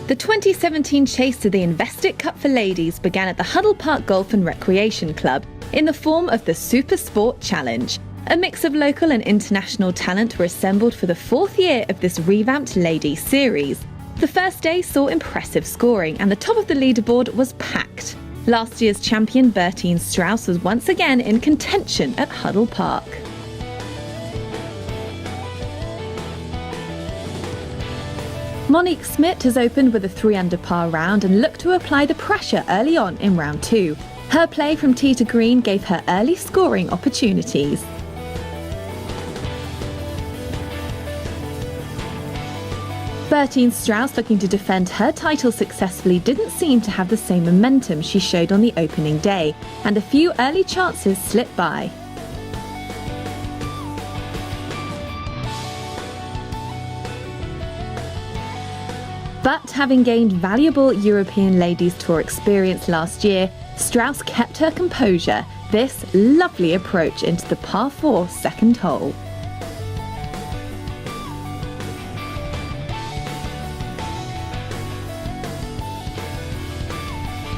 The 2017 chase to the Investec Cup for ladies began at the Huddle Park Golf and Recreation Club in the form of the SuperSport Challenge. A mix of local and international talent were assembled for the fourth year of this revamped ladies series. The first day saw impressive scoring and the top of the leaderboard was packed. Last year's champion Bertine Strauss was once again in contention at Huddle Park. Monique Smit has opened with a 3-under par round and looked to apply the pressure early on in round 2. Her play from tee to green gave her early scoring opportunities. Bertine Strauss, looking to defend her title successfully, didn't seem to have the same momentum she showed on the opening day, and a few early chances slipped by. But having gained valuable European Ladies Tour experience last year, Strauss kept her composure, this lovely approach into the par 4 second hole.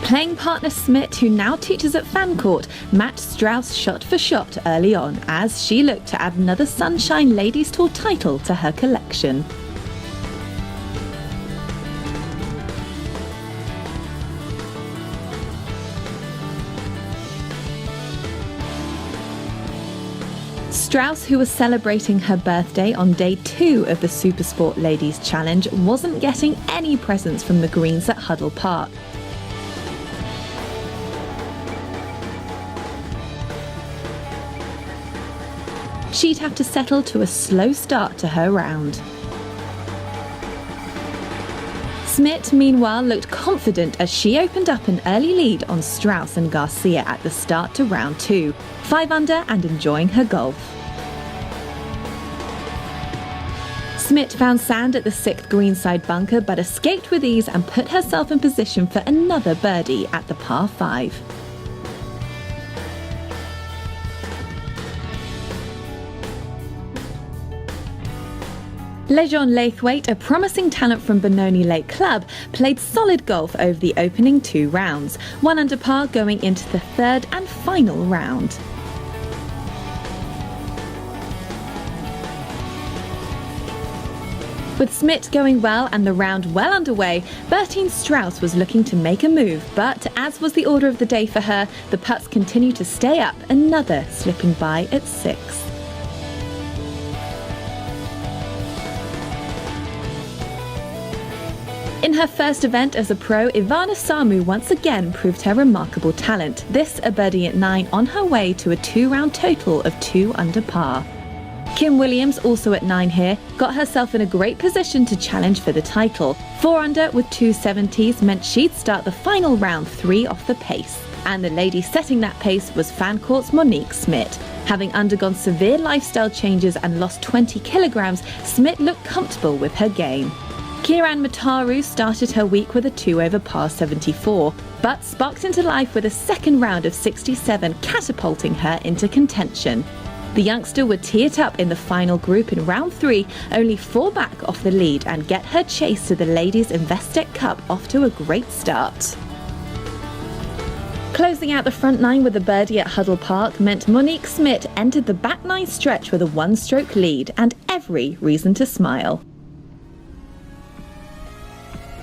Playing partner Smit, who now teaches at Fancourt, matched Strauss shot for shot early on as she looked to add another Sunshine Ladies Tour title to her collection. Strauss, who was celebrating her birthday on day 2 of the SuperSport Ladies Challenge, wasn't getting any presents from the greens at Huddle Park. She'd have to settle to a slow start to her round. Smit, meanwhile, looked confident as she opened up an early lead on Strauss and Garcia at the start to round 2, 5 under and enjoying her golf. Smit found sand at the 6th greenside bunker but escaped with ease and put herself in position for another birdie at the par 5. Lejon Laithwaite, a promising talent from Benoni Lake Club, played solid golf over the opening 2 rounds, 1 under par going into the 3rd and final round. With Smit going well and the round well underway, Bertine Strauss was looking to make a move, but as was the order of the day for her, the putts continued to stay up, another slipping by at 6. In her first event as a pro, Ivana Samu once again proved her remarkable talent, this a birdie at 9 on her way to a 2-round total of 2 under par. Kim Williams, also at 9 here, got herself in a great position to challenge for the title. 4 under with 2 70s meant she'd start the final round 3 off the pace. And the lady setting that pace was Fancourt's Monique Smit. Having undergone severe lifestyle changes and lost 20 kilograms, Smit looked comfortable with her game. Kiran Mataru started her week with a 2 over par 74, but sparked into life with a second round of 67, catapulting her into contention. The youngster would tee it up in the final group in round 3, only 4 back off the lead, and get her chase to the Ladies Investec Cup off to a great start. Closing out the front 9 with a birdie at Huddle Park meant Monique Smit entered the back 9 stretch with a 1-stroke lead and every reason to smile.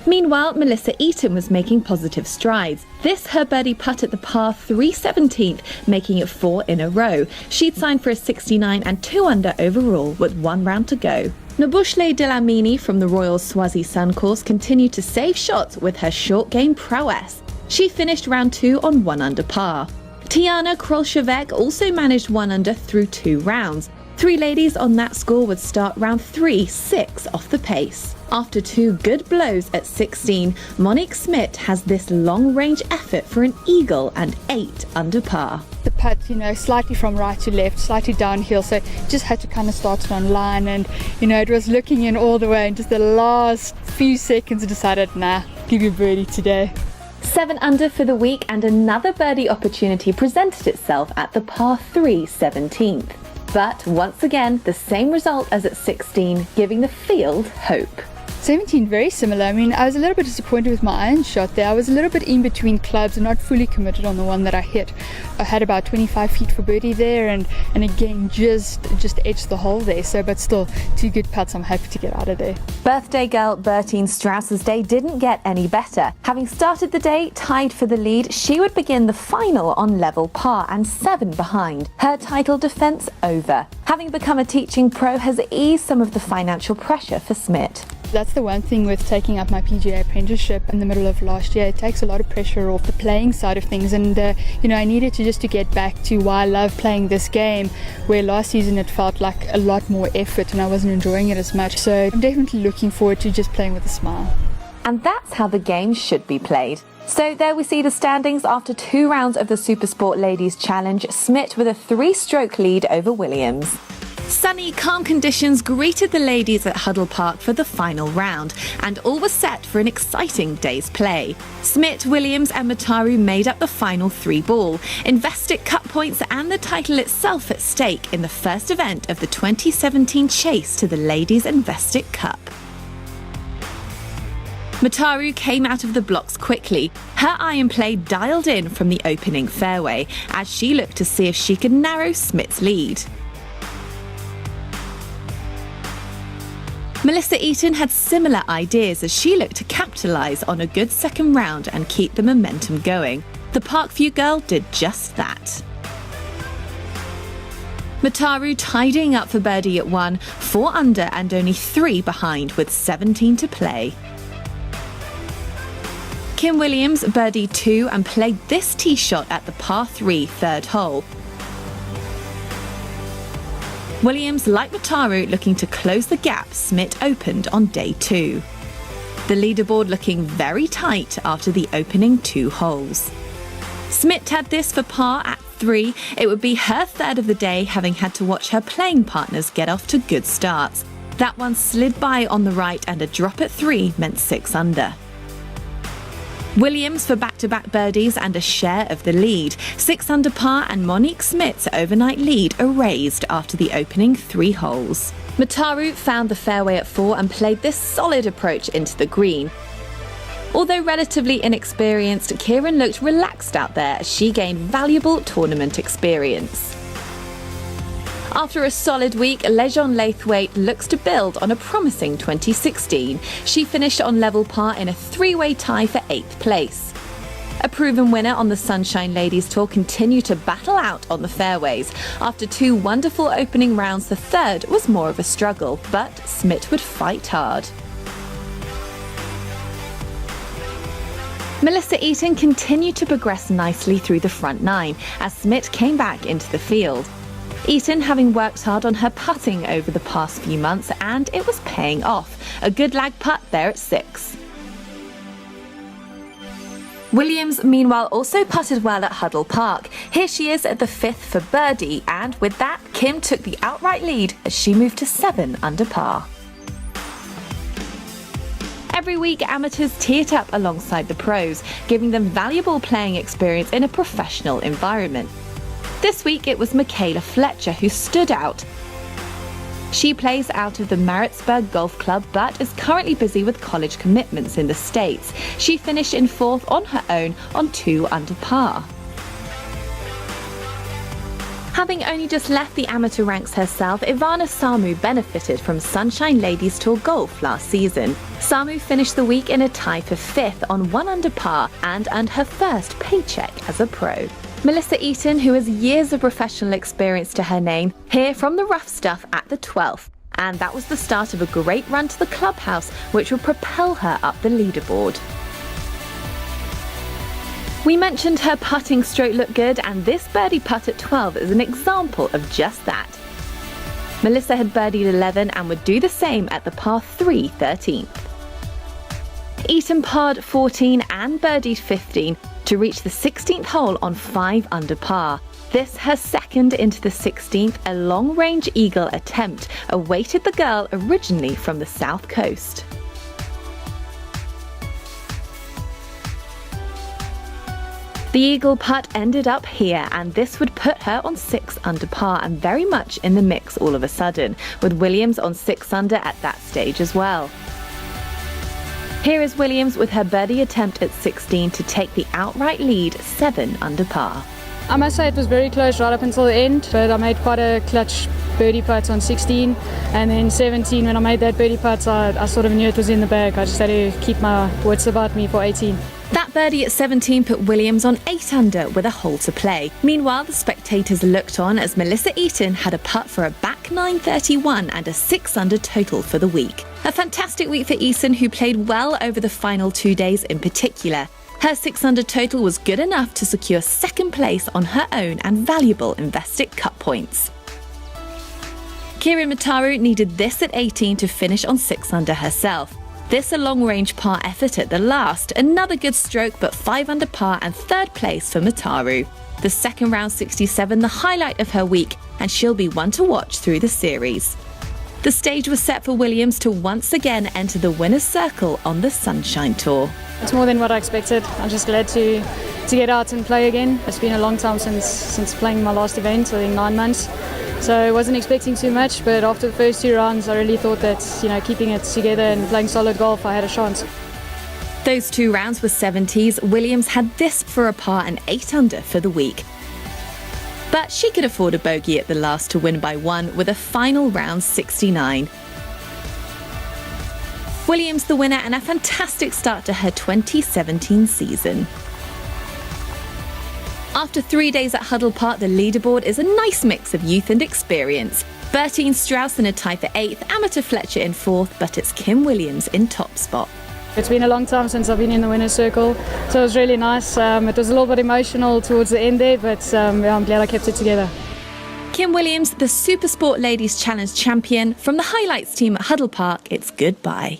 Meanwhile, Melissa Eaton was making positive strides. This her birdie putt at the par 3 17th, making it 4 in a row. She'd signed for a 69 and 2 under overall with 1 round to go. Nobushle Delamini from the Royal Swazi Sun Course continued to save shots with her short game prowess. She finished round 2 on 1 under par. Tiana Krolshevek also managed 1 under through 2 rounds. 3 ladies on that score would start round 3 6 off the pace. After 2 good blows at 16, Monique Smit has this long-range effort for an eagle and 8 under par. The putt, slightly from right to left, slightly downhill, so just had to kind of start it on line, and it was looking in all the way, and just the last few seconds I decided, nah, give you a birdie today. 7 under for the week, and another birdie opportunity presented itself at the par 3 17th. But once again, the same result as at 16, giving the field hope. 17, very similar. I mean, I was a little bit disappointed with my iron shot there. I was a little bit in between clubs and not fully committed on the one that I hit. I had about 25 feet for birdie there, and again, just edged the hole there. So, but still, 2 good putts. I'm happy to get out of there. Birthday girl Bertine Strauss's day didn't get any better. Having started the day tied for the lead, she would begin the final on level par and 7 behind. Her title defence over. Having become a teaching pro has eased some of the financial pressure for Smit. That's the one thing with taking up my PGA apprenticeship in the middle of last year. It takes a lot of pressure off the playing side of things, and I needed to get back to why I love playing this game, where last season it felt like a lot more effort and I wasn't enjoying it as much. So I'm definitely looking forward to just playing with a smile. And that's how the game should be played. So there we see the standings after 2 rounds of the SuperSport Ladies Challenge, Smit with a 3-stroke lead over Williams. Sunny, calm conditions greeted the ladies at Huddle Park for the final round, and all was set for an exciting day's play. Smit, Williams and Mataru made up the final 3-ball. Investec Cup points and the title itself at stake in the first event of the 2017 chase to the Ladies Investec Cup. Mataru came out of the blocks quickly, her iron play dialed in from the opening fairway, as she looked to see if she could narrow Smit's lead. Melissa Eaton had similar ideas as she looked to capitalise on a good second round and keep the momentum going. The Parkview girl did just that. Mataru tidying up for birdie at 1, 4 under and only 3 behind with 17 to play. Kim Williams birdied 2 and played this tee shot at the par 3 third hole. Williams, like Mataru, looking to close the gap Smit opened on day 2. The leaderboard looking very tight after the opening 2 holes. Smit had this for par at 3. It would be her third of the day, having had to watch her playing partners get off to good starts. That one slid by on the right, and a drop at 3 meant 6 under. Williams for back-to-back birdies and a share of the lead. 6 under par, and Monique Smith's overnight lead erased after the opening 3 holes. Mataru found the fairway at 4 and played this solid approach into the green. Although relatively inexperienced, Kieran looked relaxed out there as she gained valuable tournament experience. After a solid week, Lejeune Laithwaite looks to build on a promising 2016. She finished on level par in a 3-way tie for 8th place. A proven winner on the Sunshine Ladies Tour continued to battle out on the fairways. After 2 wonderful opening rounds, the third was more of a struggle, but Smit would fight hard. Melissa Eaton continued to progress nicely through the front 9 as Smit came back into the field. Eaton having worked hard on her putting over the past few months, and it was paying off. A good lag putt there at 6. Williams, meanwhile, also putted well at Huddle Park. Here she is at the 5th for birdie, and with that, Kim took the outright lead as she moved to 7 under par. Every week, amateurs tee it up alongside the pros, giving them valuable playing experience in a professional environment. This week it was Michaela Fletcher who stood out. She plays out of the Maritzburg Golf Club but is currently busy with college commitments in the States. She finished in 4th on her own on 2 under par. Having only just left the amateur ranks herself, Ivana Samu benefited from Sunshine Ladies Tour Golf last season. Samu finished the week in a tie for 5th on 1 under par and earned her first paycheck as a pro. Melissa Eaton, who has years of professional experience to her name, here from the rough stuff at the 12th. And that was the start of a great run to the clubhouse, which will propel her up the leaderboard. We mentioned her putting stroke looked good, and this birdie putt at 12 is an example of just that. Melissa had birdied 11 and would do the same at the par 3 13th. Eaton parred 14 and birdied 15 to reach the 16th hole on 5 under par. This, her second into the 16th, a long-range eagle attempt, awaited the girl originally from the south coast. The eagle putt ended up here, and this would put her on 6 under par and very much in the mix all of a sudden, with Williams on 6 under at that stage as well. Here is Williams with her birdie attempt at 16 to take the outright lead 7 under par. I must say it was very close right up until the end, but I made quite a clutch birdie putt on 16, and then 17 when I made that birdie putt I sort of knew it was in the bag. I just had to keep my wits about me for 18. That birdie at 17 put Williams on 8 under with a hole to play. Meanwhile, the spectators looked on as Melissa Eaton had a putt for a back 931 and a 6 under total for the week. A fantastic week for Eaton, who played well over the final 2 days in particular. Her 6 under total was good enough to secure second place on her own and valuable Investic Cup points. Kieran Mataru needed this at 18 to finish on 6 under herself. This a long-range par effort at the last, another good stroke but 5 under par and third place for Mataru. The second round 67 the highlight of her week, and she'll be one to watch through the series. The stage was set for Williams to once again enter the winner's circle on the Sunshine Tour. It's more than what I expected. I'm just glad to get out and play again. It's been a long time since playing my last event, I think 9 months. So I wasn't expecting too much, but after the first 2 rounds I really thought that, keeping it together and playing solid golf, I had a chance. Those 2 rounds were 70s. Williams had this for a par and 8 under for the week. But she could afford a bogey at the last to win by 1 with a final round 69. Williams the winner and a fantastic start to her 2017 season. After 3 days at Huddle Park, the leaderboard is a nice mix of youth and experience. Bertine Strauss in a tie for 8th, Amateur Fletcher in 4th, but it's Kim Williams in top spot. It's been a long time since I've been in the winner's circle, so it was really nice. It was a little bit emotional towards the end there, but I'm glad I kept it together. Kim Williams, the SuperSport Ladies Challenge champion. From the highlights team at Huddle Park, it's goodbye.